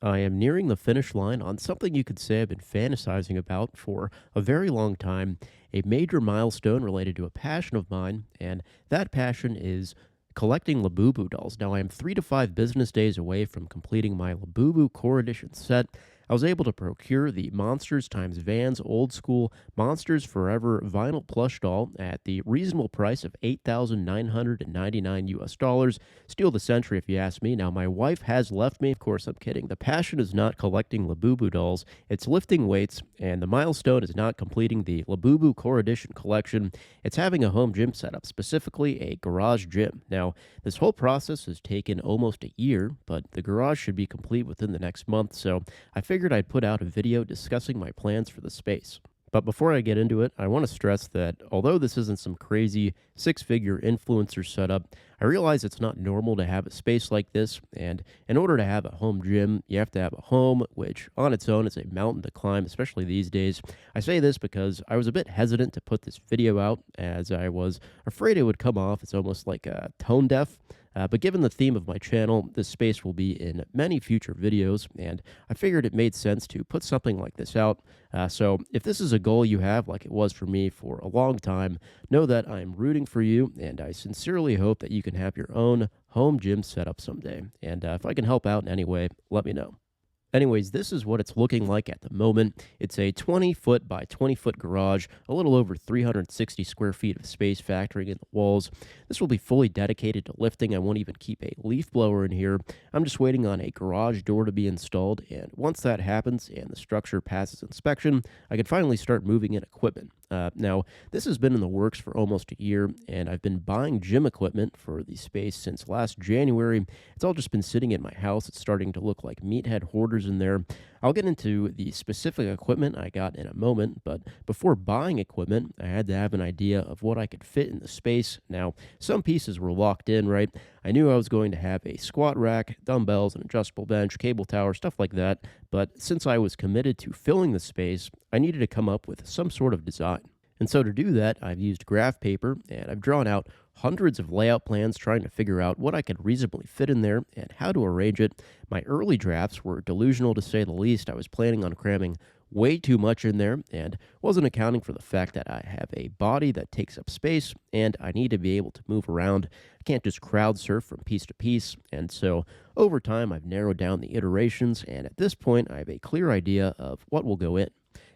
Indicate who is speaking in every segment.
Speaker 1: I am nearing the finish line on something you could say I've been fantasizing about for a very long time, a major milestone related to a passion of mine, and that passion is collecting Labubu dolls. Now, I am 3 to 5 business days away from completing my Labubu Core Edition set. I was able to procure the Monsters x Vans Old School Monsters Forever vinyl plush doll at the reasonable price of $8,999 US. Steal the century if you ask me. Now, my wife has left me. Of course, I'm kidding. The passion is not collecting Labubu dolls, it's lifting weights, and the milestone is not completing the Labubu Core Edition collection. It's having a home gym setup, specifically a garage gym. Now, this whole process has taken almost a year, but the garage should be complete within the next month, so I figured I'd put out a video discussing my plans for the space. But before I get into it, I want to stress that although this isn't some crazy six-figure influencer setup, I realize it's not normal to have a space like this, and in order to have a home gym, you have to have a home, which on its own is a mountain to climb, especially these days. I say this because I was a bit hesitant to put this video out, as I was afraid it would come off as almost like tone deaf. But given the theme of my channel, this space will be in many future videos, and I figured it made sense to put something like this out. So if this is a goal you have, like it was for me for a long time, know that I'm rooting for you, and I sincerely hope that you can have your own home gym setup someday. And if I can help out in any way, let me know. Anyways, this is what it's looking like at the moment. It's a 20-foot by 20-foot garage, a little over 360 square feet of space factoring in the walls. This will be fully dedicated to lifting. I won't even keep a leaf blower in here. I'm just waiting on a garage door to be installed, and once that happens and the structure passes inspection, I can finally start moving in equipment. Now, this has been in the works for almost a year, and I've been buying gym equipment for the space since last January. It's all just been sitting in my house. It's starting to look like meathead hoarders in there. I'll get into the specific equipment I got in a moment, but before buying equipment, I had to have an idea of what I could fit in the space. Now, some pieces were locked in, right? I knew I was going to have a squat rack, dumbbells, an adjustable bench, cable tower, stuff like that, but since I was committed to filling the space, I needed to come up with some sort of design. And so to do that, I've used graph paper, and I've drawn out hundreds of layout plans trying to figure out what I could reasonably fit in there and how to arrange it. My early drafts were delusional, to say the least. I was planning on cramming way too much in there and wasn't accounting for the fact that I have a body that takes up space and I need to be able to move around. I can't just crowd surf from piece to piece, and so over time I've narrowed down the iterations, and at this point I have a clear idea of what will go in.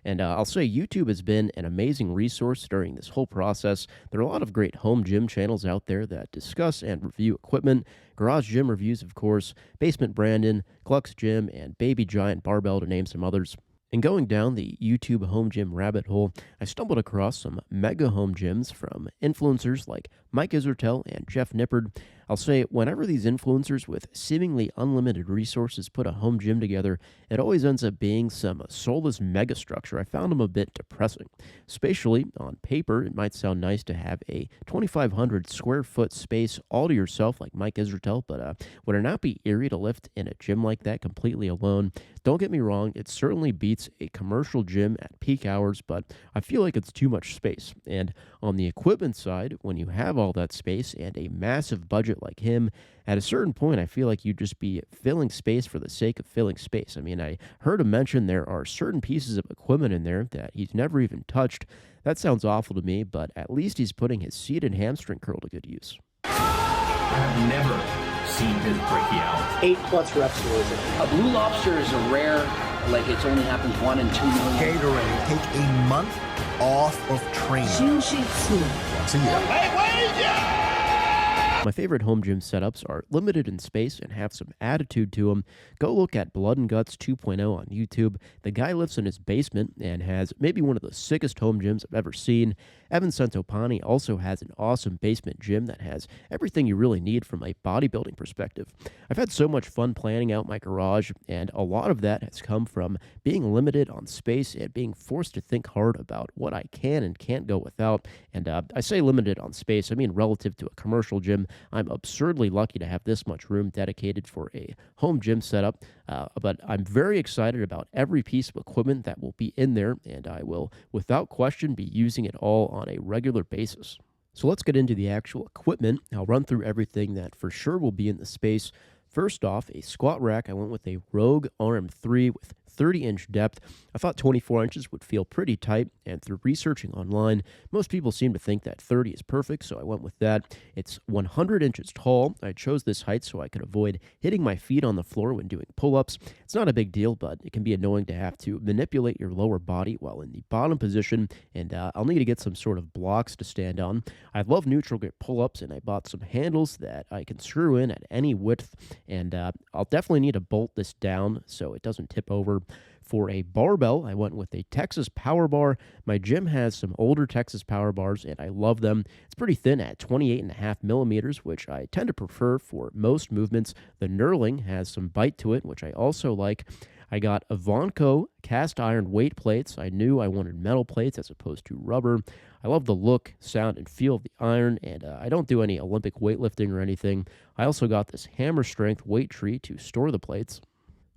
Speaker 1: And I'll say YouTube has been an amazing resource during this whole process. There are a lot of great home gym channels out there that discuss and review equipment. Garage Gym Reviews, of course, Basement Brandon, Clux Gym, and Baby Giant Barbell, to name some others. And going down the YouTube home gym rabbit hole, I stumbled across some mega home gyms from influencers like Mike Israetel and Jeff Nippard. I'll say, whenever these influencers with seemingly unlimited resources put a home gym together, it always ends up being some soulless megastructure. I found them a bit depressing. Spatially, on paper, it might sound nice to have a 2,500 square foot space all to yourself like Mike Israetel, but would it not be eerie to lift in a gym like that completely alone? Don't get me wrong, it certainly beats a commercial gym at peak hours, but I feel like it's too much space. And on the equipment side, when you have all that space and a massive budget like him, at a certain point, I feel like you'd just be filling space for the sake of filling space. I mean, I heard him mention there are certain pieces of equipment in there that he's never even touched. That sounds awful to me, but at least he's putting his seated hamstring curl to good use.
Speaker 2: I've never seen his breaky out.
Speaker 3: 8+ reps was it?
Speaker 4: A blue lobster is a rare, like it's only happens 1 in 2 million.
Speaker 5: Gatorade, take a month off of training. Once a year.
Speaker 1: My favorite home gym setups are limited in space and have some attitude to them. Go look at Blood and Guts 2.0 on YouTube. The guy lives in his basement and has maybe one of the sickest home gyms I've ever seen. Evan Santopani also has an awesome basement gym that has everything you really need from a bodybuilding perspective. I've had so much fun planning out my garage, and a lot of that has come from being limited on space and being forced to think hard about what I can and can't go without. And I say limited on space, I mean relative to a commercial gym. I'm absurdly lucky to have this much room dedicated for a home gym setup, but I'm very excited about every piece of equipment that will be in there, and I will, without question, be using it all on a regular basis. So let's get into the actual equipment. I'll run through everything that for sure will be in the space. First off, a squat rack, I went with a Rogue RM3 with 30-inch depth. I thought 24 inches would feel pretty tight, and through researching online, most people seem to think that 30 is perfect, so I went with that. It's 100 inches tall. I chose this height so I could avoid hitting my feet on the floor when doing pull-ups. It's not a big deal, but it can be annoying to have to manipulate your lower body while in the bottom position, and I'll need to get some sort of blocks to stand on. I love neutral grip pull-ups, and I bought some handles that I can screw in at any width, and I'll definitely need to bolt this down so it doesn't tip over. For a barbell, I went with a Texas Power Bar. My gym has some older Texas Power Bars, and I love them. It's pretty thin at 28.5 millimeters, which I tend to prefer for most movements. The knurling has some bite to it, which I also like. I got Avonco cast iron weight plates. I knew I wanted metal plates as opposed to rubber. I love the look, sound, and feel of the iron, and I don't do any Olympic weightlifting or anything. I also got this hammer strength weight tree to store the plates.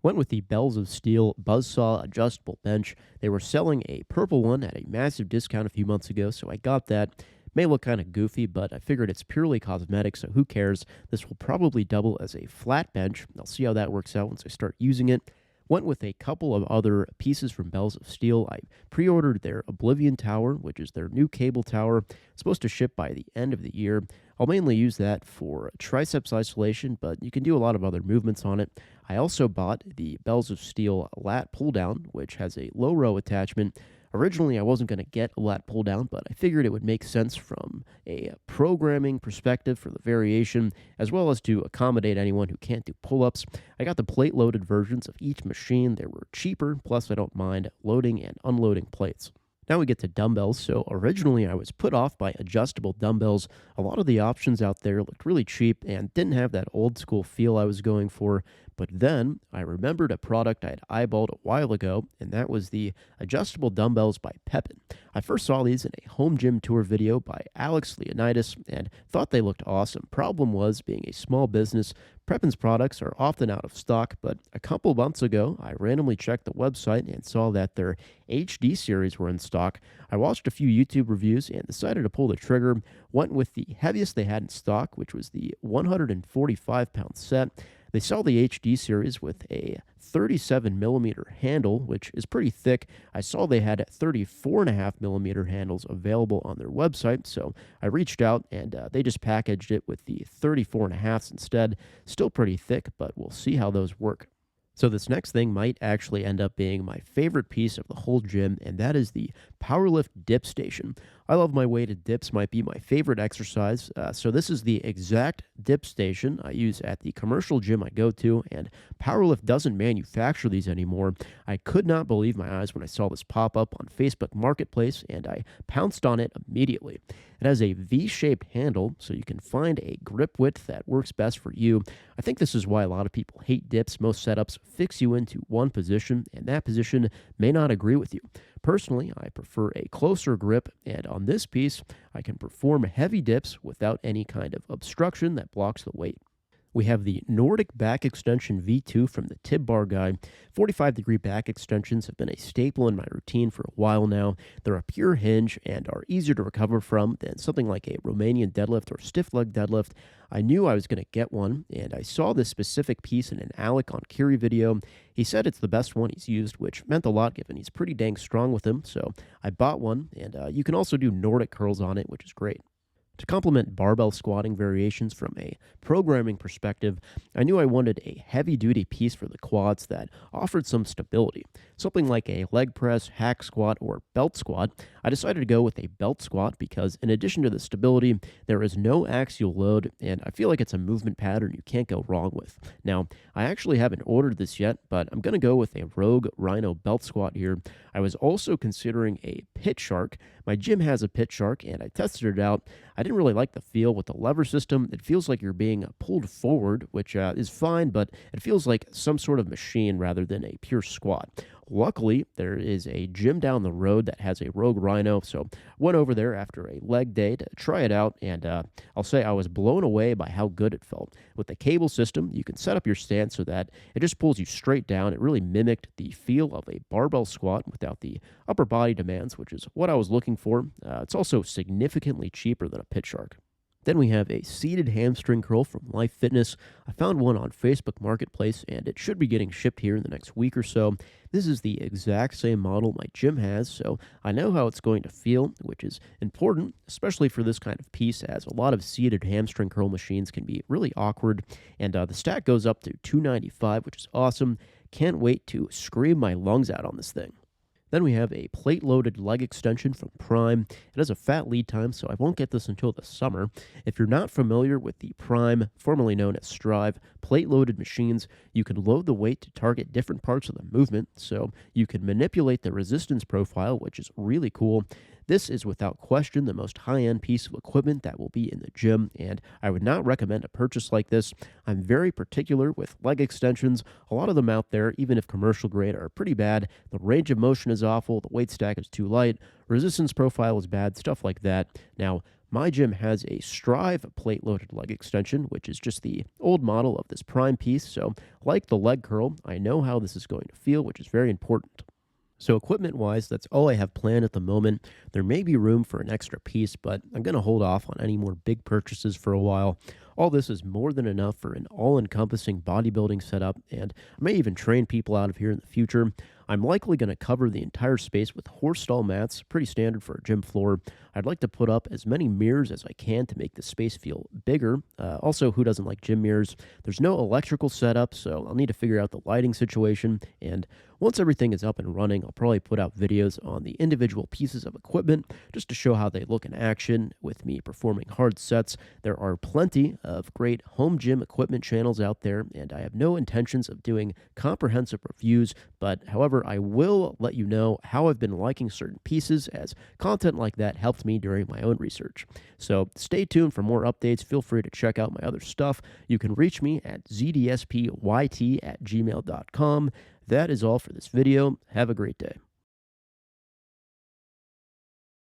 Speaker 1: Went with the Bells of Steel Buzzsaw adjustable bench. They were selling a purple one at a massive discount a few months ago, so I got that. May look kind of goofy, but I figured it's purely cosmetic, so who cares? This will probably double as a flat bench. I'll see how that works out once I start using it. Went with a couple of other pieces from Bells of Steel. I pre-ordered their Oblivion Tower, which is their new cable tower. It's supposed to ship by the end of the year. I'll mainly use that for triceps isolation, but you can do a lot of other movements on it. I also bought the Bells of Steel lat pull-down, which has a low row attachment. Originally, I wasn't going to get a lat pull-down, but I figured it would make sense from a programming perspective for the variation, as well as to accommodate anyone who can't do pull-ups. I got the plate-loaded versions of each machine. They were cheaper, plus I don't mind loading and unloading plates. Now we get to dumbbells. So originally I was put off by adjustable dumbbells. A lot of the options out there looked really cheap and didn't have that old school feel I was going for. But then I remembered a product I had eyeballed a while ago, and that was the adjustable dumbbells by Pepin. I first saw these in a home gym tour video by Alex Leonidas and thought they looked awesome. Problem was, being a small business, Pepin's products are often out of stock, but a couple months ago, I randomly checked the website and saw that their HD series were in stock. I watched a few YouTube reviews and decided to pull the trigger, went with the heaviest they had in stock, which was the 145-pound set. They sell the HD series with a 37 millimeter handle, which is pretty thick. I saw they had 34.5 millimeter handles available on their website, so I reached out and they just packaged it with the 34.5s instead. Still pretty thick, but we'll see how those work. So this next thing might actually end up being my favorite piece of the whole gym, and that is the Powerlift Dip Station. I love my weighted dips, might be my favorite exercise. So this is the exact dip station I use at the commercial gym I go to, and Powerlift doesn't manufacture these anymore. I could not believe my eyes when I saw this pop up on Facebook Marketplace, and I pounced on it immediately. It has a V-shaped handle, so you can find a grip width that works best for you. I think this is why a lot of people hate dips. Most setups fix you into one position, and that position may not agree with you. Personally, I prefer a closer grip, and on this piece, I can perform heavy dips without any kind of obstruction that blocks the weight. We have the Nordic Back Extension V2 from the Tib Bar Guy. 45-degree back extensions have been a staple in my routine for a while now. They're a pure hinge and are easier to recover from than something like a Romanian deadlift or stiff leg deadlift. I knew I was going to get one, and I saw this specific piece in an Alec on Kiri video. He said it's the best one he's used, which meant a lot given he's pretty dang strong with them, so I bought one, and you can also do Nordic curls on it, which is great. To complement barbell squatting variations from a programming perspective, I knew I wanted a heavy-duty piece for the quads that offered some stability. Something like a leg press, hack squat, or belt squat. I decided to go with a belt squat because in addition to the stability, there is no axial load, and I feel like it's a movement pattern you can't go wrong with. Now, I actually haven't ordered this yet, but I'm going to go with a Rogue Rhino belt squat here. I was also considering a Pit Shark. My gym has a Pit Shark, and I tested it out. I didn't really like the feel with the lever system. It feels like you're being pulled forward, which is fine, but it feels like some sort of machine rather than a pure squat. Luckily, there is a gym down the road that has a Rogue Rhino, so I went over there after a leg day to try it out, and I'll say I was blown away by how good it felt. With the cable system, you can set up your stance so that it just pulls you straight down. It really mimicked the feel of a barbell squat without the upper body demands, which is what I was looking for. It's also significantly cheaper than a Pit Shark. Then we have a seated hamstring curl from Life Fitness. I found one on Facebook Marketplace, and it should be getting shipped here in the next week or so. This is the exact same model my gym has, so I know how it's going to feel, which is important, especially for this kind of piece, as a lot of seated hamstring curl machines can be really awkward. And the stack goes up to $295, which is awesome. Can't wait to scream my lungs out on this thing. Then we have a plate-loaded leg extension from Prime. It has a fat lead time, so I won't get this until the summer. If you're not familiar with the Prime, formerly known as Strive, plate-loaded machines, you can load the weight to target different parts of the movement, so you can manipulate the resistance profile, which is really cool. This is without question the most high-end piece of equipment that will be in the gym, and I would not recommend a purchase like this. I'm very particular with leg extensions. A lot of them out there, even if commercial grade, are pretty bad. The range of motion is awful, the weight stack is too light, resistance profile is bad, stuff like that. Now, my gym has a Strive plate-loaded leg extension, which is just the old model of this Prime piece, so like the leg curl, I know how this is going to feel, which is very important. So equipment-wise, that's all I have planned at the moment. There may be room for an extra piece, but I'm going to hold off on any more big purchases for a while. All this is more than enough for an all-encompassing bodybuilding setup, and I may even train people out of here in the future. I'm likely going to cover the entire space with horse stall mats, pretty standard for a gym floor. I'd like to put up as many mirrors as I can to make the space feel bigger. Also, who doesn't like gym mirrors? There's no electrical setup, so I'll need to figure out the lighting situation, and once everything is up and running, I'll probably put out videos on the individual pieces of equipment just to show how they look in action with me performing hard sets. There are plenty of great home gym equipment channels out there, and I have no intentions of doing comprehensive reviews, but however, I will let you know how I've been liking certain pieces, as content like that helped me during my own research. So stay tuned for more updates. Feel free to check out my other stuff. You can reach me at zdspyt@gmail.com. That is all for this video. Have a great day.